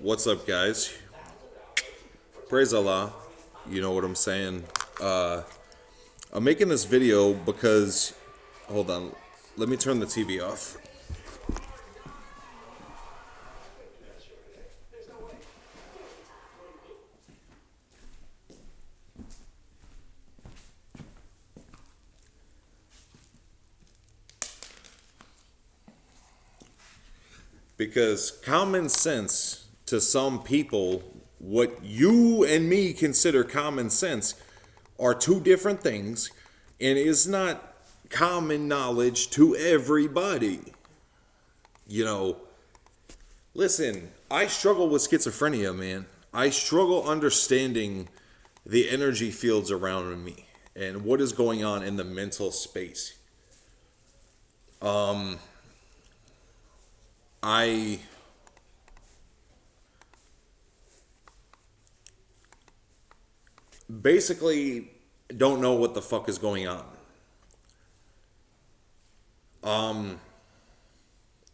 What's up, guys? Praise Allah. You know what I'm saying. I'm making this video because, hold on, let me turn the TV off. Because common sense to some people, what you and me consider common sense, are two different things and is not common knowledge to everybody. You know, listen, I struggle with schizophrenia, man. I struggle understanding the energy fields around me and what is going on in the mental space. I basically don't know what the fuck is going on.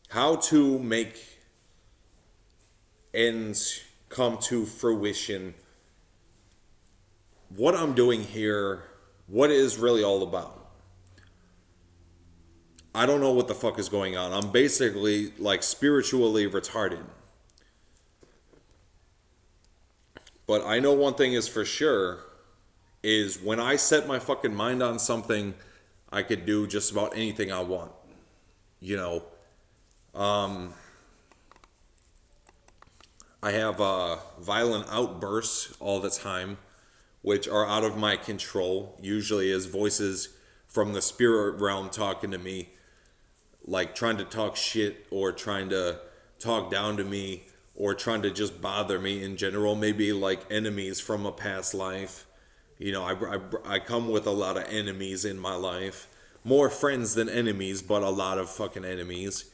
How to make ends come to fruition, what I'm doing here, what it is really all about. I don't know what the fuck is going on. I'm basically like spiritually retarded. But I know one thing is for sure is when I set my fucking mind on something, I could do just about anything I want. You know, I have violent outbursts all the time, which are out of my control. Usually is voices from the spirit realm talking to me, like trying to talk shit or trying to talk down to me or trying to just bother me in general. Maybe like enemies from a past life. You know, I come with a lot of enemies in my life. More friends than enemies, but a lot of fucking enemies.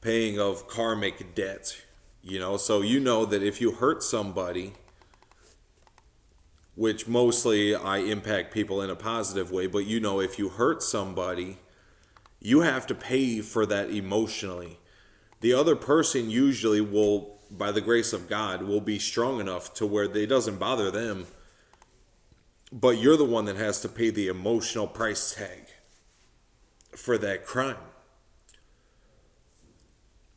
Paying of karmic debt. You know, so you know that if you hurt somebody, which mostly I impact people in a positive way, but you know, if you hurt somebody, you have to pay for that emotionally. The other person usually will, by the grace of God, will be strong enough to where it doesn't bother them, but you're the one that has to pay the emotional price tag for that crime.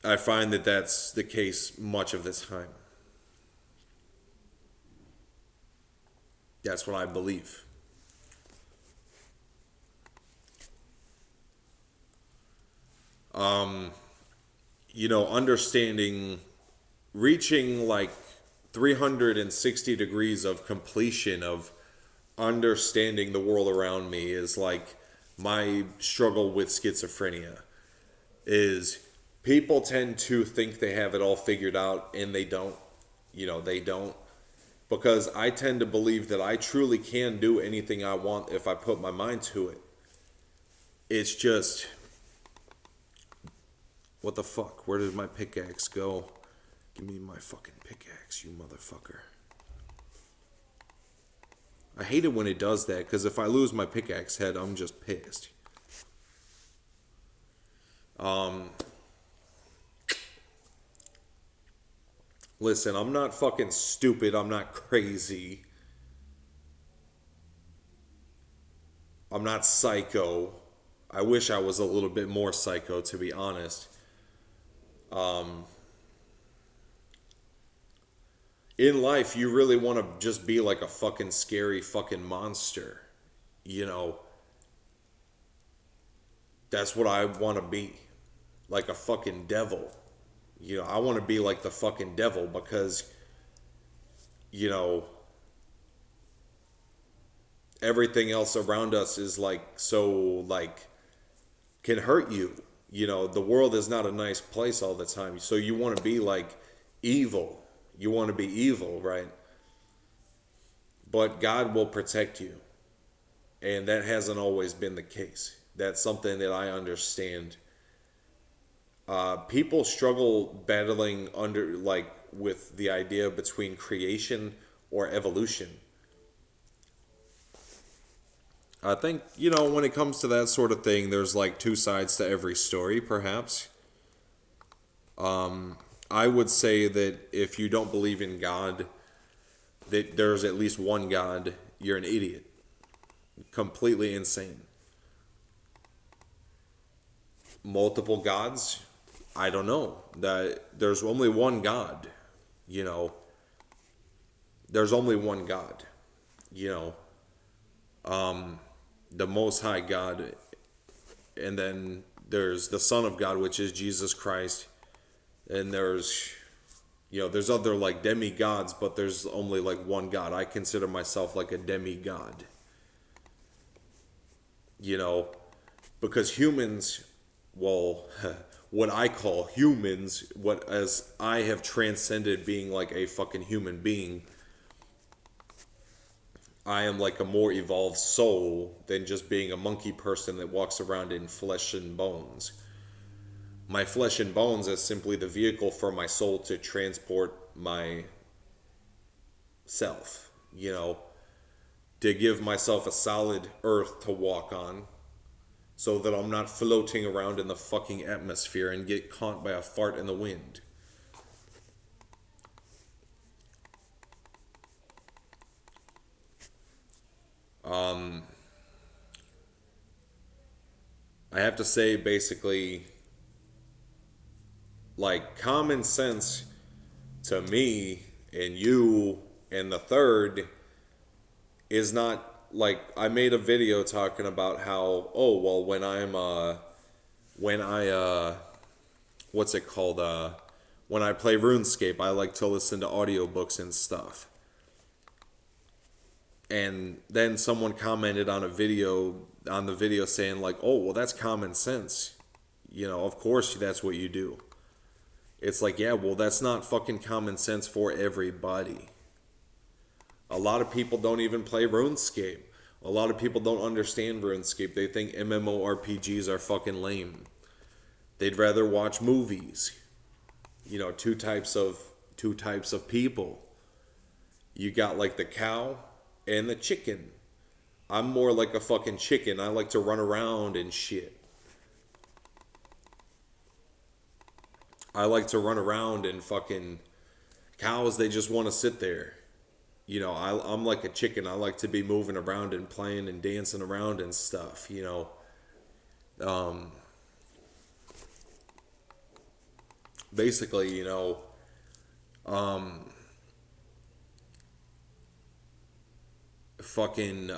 I find that that's the case much of the time. That's what I believe. You know, understanding, reaching like 360 degrees of completion of understanding the world around me is like my struggle with schizophrenia. Is people tend to think they have it all figured out and they don't. You know, they don't. Because I tend to believe that I truly can do anything I want if I put my mind to it. It's just, what the fuck? Where did my pickaxe go? Give me my fucking pickaxe, you motherfucker. I hate it when it does that, because if I lose my pickaxe head, I'm just pissed. Listen, I'm not fucking stupid. I'm not crazy. I'm not psycho. I wish I was a little bit more psycho, to be honest. In life, you really want to just be like a fucking scary fucking monster. You know, that's what I want to be. Like a fucking devil. You know, I want to be like the fucking devil because, you know, everything else around us is like so, like, can hurt you. You know, the world is not a nice place all the time. So you want to be like evil. You want to be evil, right? But God will protect you. And that hasn't always been the case. That's something that I understand. People struggle battling under, like, with the idea between creation or evolution. I think, you know, when it comes to that sort of thing, there's like two sides to every story, perhaps. I would say that if you don't believe in God, that there's at least one God, you're an idiot. Completely insane. Multiple gods? I don't know. That there's only one God, you know. There's only one God, you know. The Most High God, and then there's the Son of God, which is Jesus Christ, and there's other like demigods, but there's only like one God. I consider myself like a demigod, you know, because humans, well, what I call humans, what as I have transcended being like a fucking human being, I am like a more evolved soul than just being a monkey person that walks around in flesh and bones. My flesh and bones is simply the vehicle for my soul to transport my self, you know, to give myself a solid earth to walk on so that I'm not floating around in the fucking atmosphere and get caught by a fart in the wind. I have to say, basically, like, common sense to me and you and the third is not like I made a video talking about how, oh well, when I what's it called, when I play RuneScape, I like to listen to audiobooks and stuff. And then someone commented on the video saying like, oh well, that's common sense, you know, of course that's what you do. It's like, yeah, well, that's not fucking common sense for everybody. A lot of people don't even play RuneScape. A lot of people don't understand RuneScape. They think MMORPGs are fucking lame. They'd rather watch movies. You know, two types of people. You got like the cow and the chicken. I'm more like a fucking chicken. I like to run around and shit. I like to run around and fucking cows, they just want to sit there. You know, I'm like a chicken. I like to be moving around and playing and dancing around and stuff, you know. Basically, you know, fucking,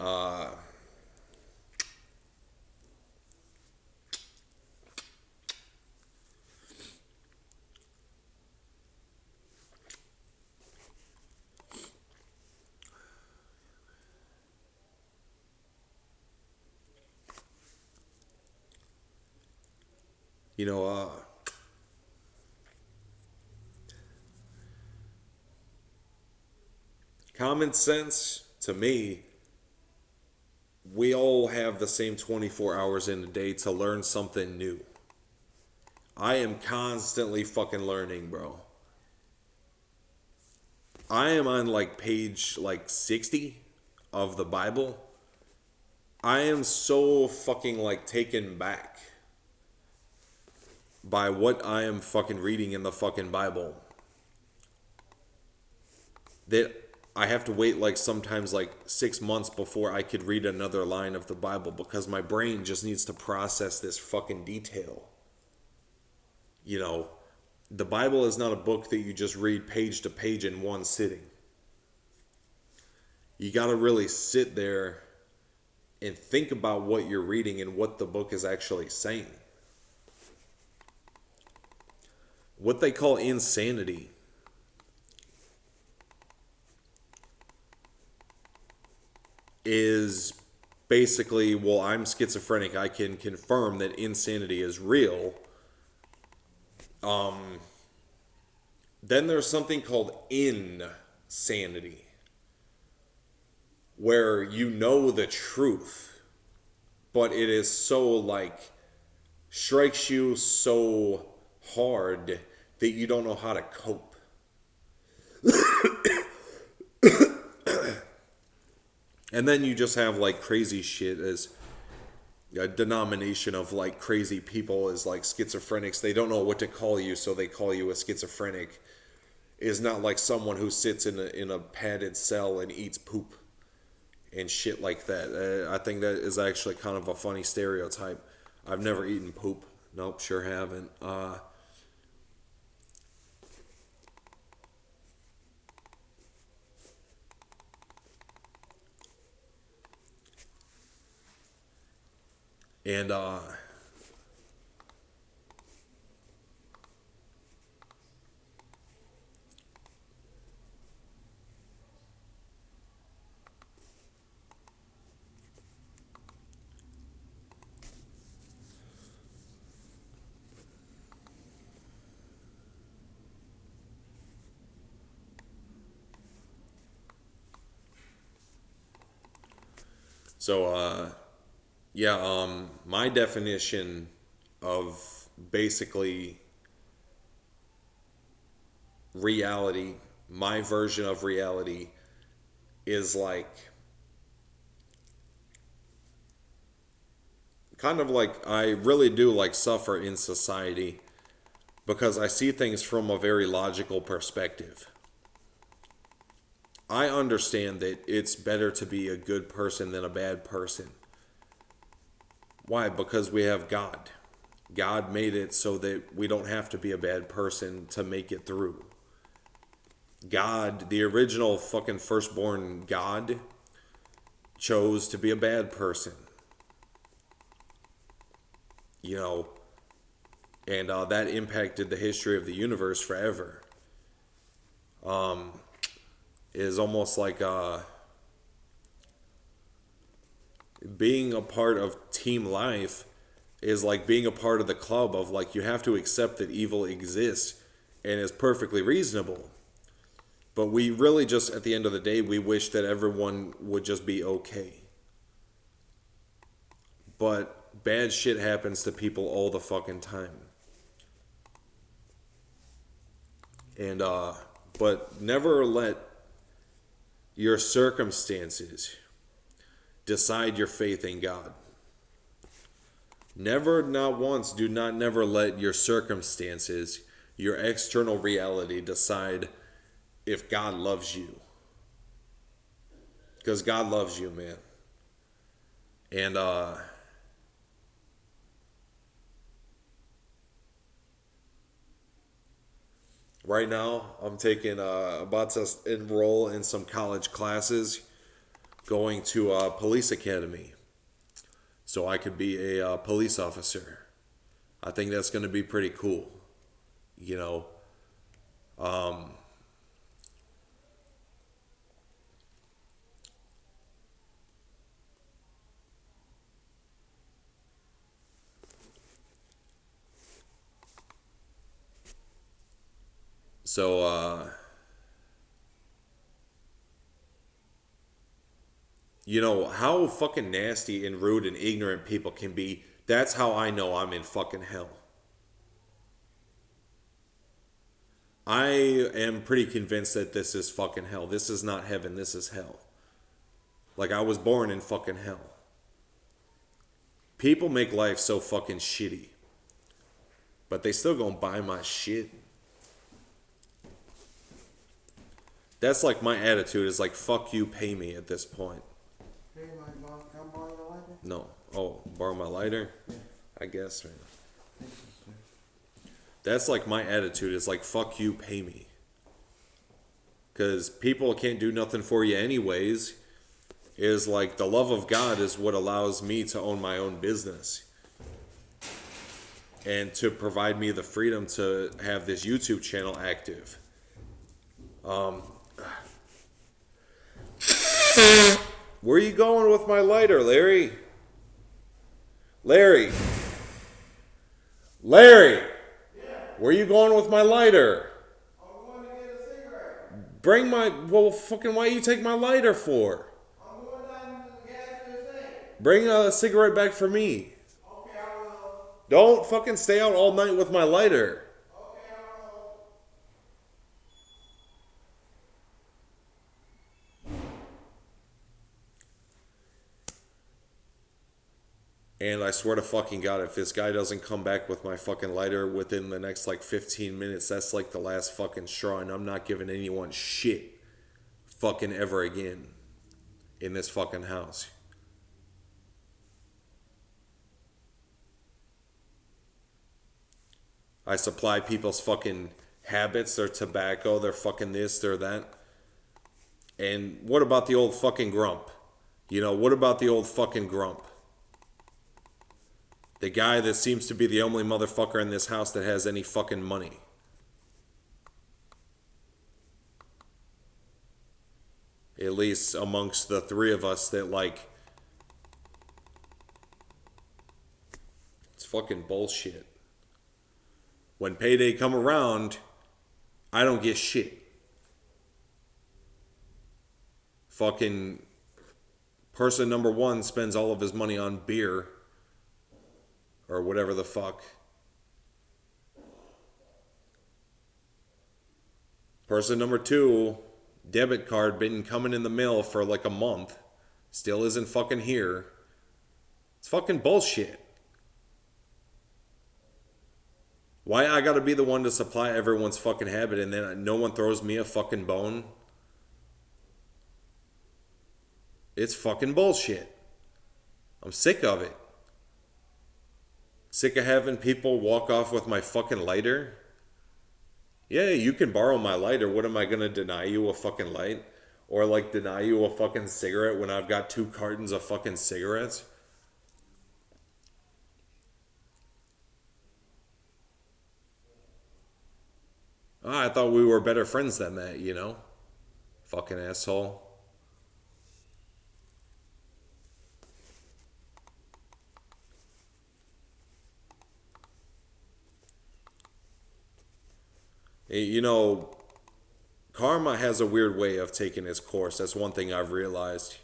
you know, common sense to me, we all have the same 24 hours in a day to learn something new. I am constantly fucking learning, bro. I am on like page like 60 of the Bible. I am so fucking like taken back by what I am fucking reading in the fucking Bible that I have to wait like sometimes like 6 months before I could read another line of the Bible because my brain just needs to process this fucking detail. You know, the Bible is not a book that you just read page to page in one sitting. You got to really sit there and think about what you're reading and what the book is actually saying. What they call insanity is basically, well, I'm schizophrenic. I can confirm that insanity is real. Then there's something called insanity, where you know the truth, but it is so like strikes you so hard that you don't know how to cope. And then you just have like crazy shit as a denomination of like crazy people is like schizophrenics. They don't know what to call you, so they call you a schizophrenic. Is not like someone who sits in a padded cell and eats poop and shit like that. I think that is actually kind of a funny stereotype. I've never eaten poop. Nope, sure haven't. And so yeah, my definition of basically reality, my version of reality is like kind of like I really do like suffer in society because I see things from a very logical perspective. I understand that it's better to be a good person than a bad person. Why? Because we have God. God made it so that we don't have to be a bad person to make it through. God, the original fucking firstborn God, chose to be a bad person. You know, and that impacted the history of the universe forever. Is almost like being a part of team life is like being a part of the club of like you have to accept that evil exists and is perfectly reasonable. But we really just at the end of the day we wish that everyone would just be okay. But bad shit happens to people all the fucking time. And but never let your circumstances decide your faith in God. Never, not once, do not never let your circumstances, your external reality decide if God loves you. Because God loves you, man. And right now I'm taking about to enroll in some college classes, going to a police academy so I could be a police officer. I think that's going to be pretty cool. You know, so you know how fucking nasty and rude and ignorant people can be. That's how I know I'm in fucking hell. I am pretty convinced that this is fucking hell. This is not heaven. This is hell. Like I was born in fucking hell. People make life so fucking shitty, but they still gonna buy my shit. That's like my attitude is like fuck you, pay me at this point. Hey, my mom, can I borrow your lighter? No. Oh, borrow my lighter? Yeah. I guess, man. Thank you, sir. That's like my attitude is like fuck you, pay me. Because people can't do nothing for you anyways. Is like the love of God is what allows me to own my own business. And to provide me the freedom to have this YouTube channel active. Where are you going with my lighter, Larry? Larry! Larry! Yeah, Where are you going with my lighter? I'm going to get a cigarette. Bring my... Well, fucking why you take my lighter for? I'm going down to the gas station. Bring a cigarette back for me. Okay, I will. Don't fucking stay out all night with my lighter. Okay, I will. And I swear to fucking God, if this guy doesn't come back with my fucking lighter within the next like 15 minutes, that's like the last fucking straw, and I'm not giving anyone shit fucking ever again in this fucking house. I supply people's fucking habits, their tobacco, their fucking this, their that. And what about the old fucking grump? You know, what about the old fucking grump? The guy that seems to be the only motherfucker in this house that has any fucking money. At least amongst the three of us that like, it's fucking bullshit. When payday come around, I don't get shit. Fucking person number one spends all of his money on beer or whatever the fuck. Person number two, debit card been coming in the mail for like a month, still isn't fucking here. It's fucking bullshit. Why I gotta be the one to supply everyone's fucking habit and then no one throws me a fucking bone? It's fucking bullshit. I'm sick of it. Sick of having people walk off with my fucking lighter. Yeah, you can borrow my lighter. What am I gonna deny you a fucking light? Or like deny you a fucking cigarette when I've got 2 cartons of fucking cigarettes? I thought we were better friends than that, you know? Fucking asshole. You know, karma has a weird way of taking its course. That's one thing I've realized.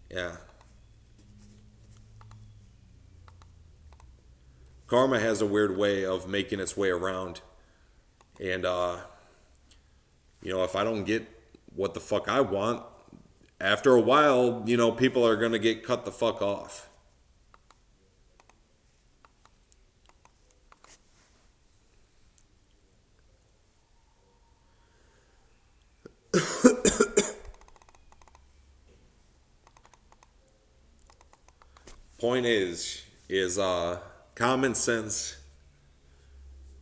Yeah. Karma has a weird way of making its way around. And, you know, if I don't get what the fuck I want, after a while, you know, people are going to get cut the fuck off. Point is common sense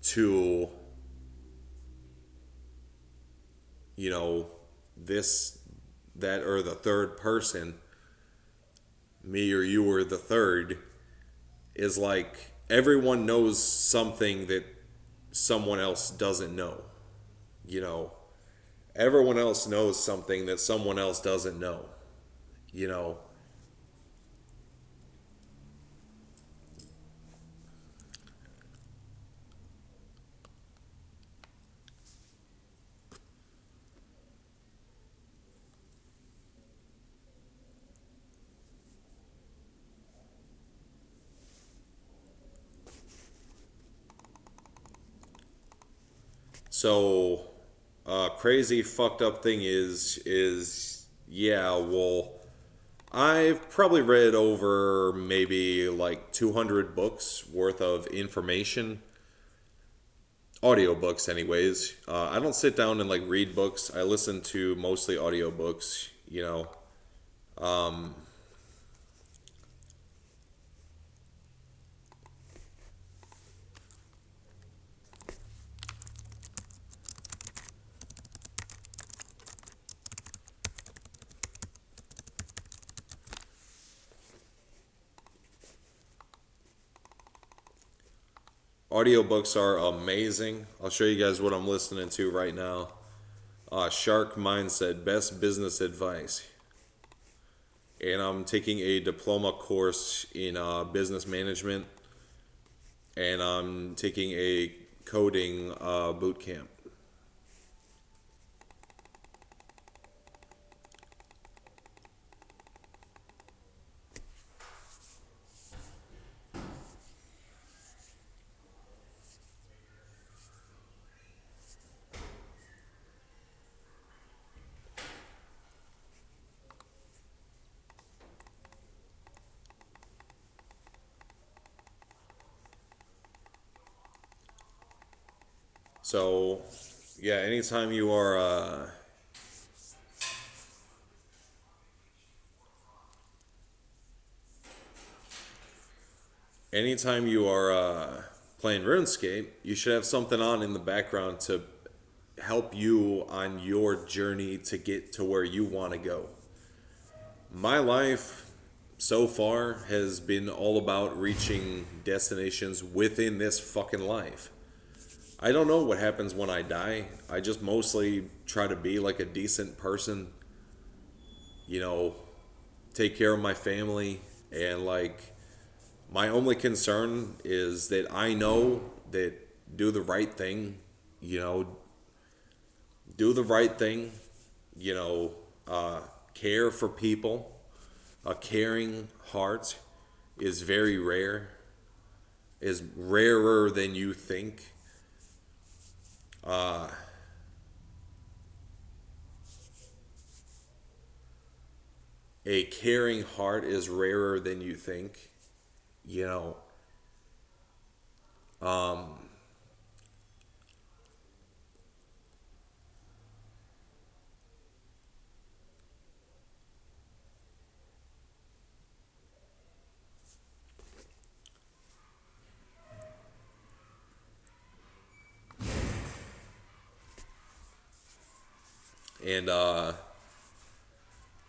to, you know, this, that, or the third person, me or you or the third, is like everyone knows something that someone else doesn't know. You know, everyone else knows something that someone else doesn't know. You know, so crazy fucked up thing is yeah, well, I've probably read over maybe like 200 books worth of information, audiobooks anyways. I don't sit down and like read books. I listen to mostly audiobooks, you know. Audiobooks are amazing. I'll show you guys what I'm listening to right now. Shark Mindset, Best Business Advice. And I'm taking a diploma course in business management. And I'm taking a coding boot camp. So, yeah, anytime you are playing RuneScape, you should have something on in the background to help you on your journey to get to where you want to go. My life so far has been all about reaching destinations within this fucking life. I don't know what happens when I die. I just mostly try to be like a decent person, you know, take care of my family, and like my only concern is that I know that do the right thing, you know, do the right thing, you know, care for people. A caring heart is very rare, is rarer than you think. Uh, a caring heart is rarer than you think, you know. And,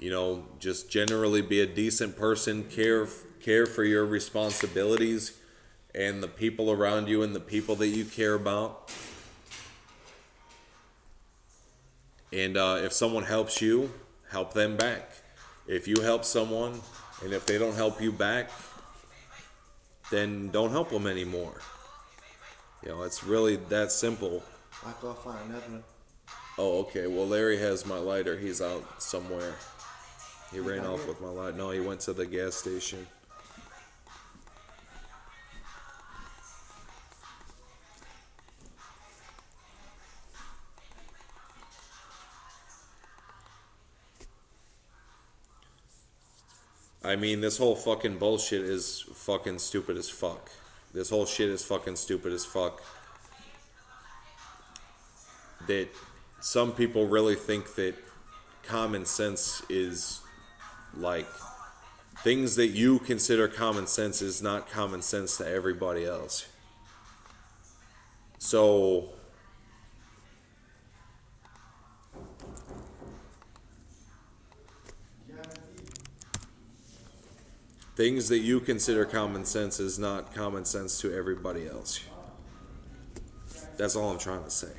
you know, just generally be a decent person, care for your responsibilities and the people around you and the people that you care about. And if someone helps you, help them back. If you help someone and if they don't help you back, then don't help them anymore. You know, it's really that simple. I can't find nothing. Oh, okay. Well, Larry has my lighter. He's out somewhere. He ran not off here? with my light. No, he went to the gas station. I mean, this whole fucking bullshit is fucking stupid as fuck. This whole shit is fucking stupid as fuck. That some people really think that common sense is like things that you consider common sense is not common sense to everybody else. So things that you consider common sense is not common sense to everybody else. That's all I'm trying to say.